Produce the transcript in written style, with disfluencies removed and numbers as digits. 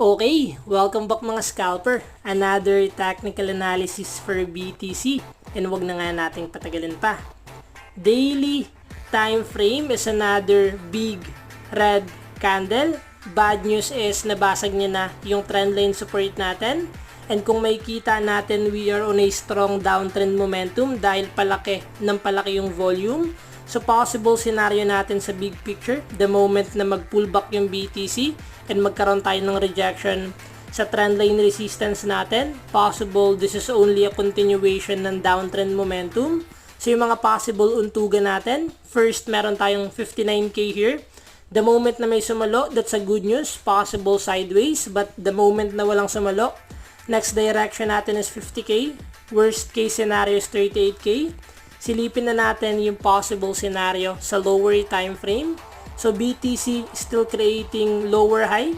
Okay, welcome back mga scalper. Another technical analysis for BTC. And wag na nga nating patagalin pa. Daily time frame is another big red candle. Bad news is nabasag niya na yung trendline support natin. And kung makikita natin, we are on a strong downtrend momentum dahil palaki yung volume. So possible scenario natin sa big picture, the moment na mag-pullback yung BTC and magkaroon tayo ng rejection sa trendline resistance natin, possible this is only a continuation ng downtrend momentum. So yung mga possible untugan natin, first meron tayong 59k here. The moment na may sumalo, that's a good news, possible sideways, but the moment na walang sumalo, next direction natin is 50k, worst case scenario is 38k. Silipin na natin yung possible scenario sa lower time frame. So BTC still creating lower high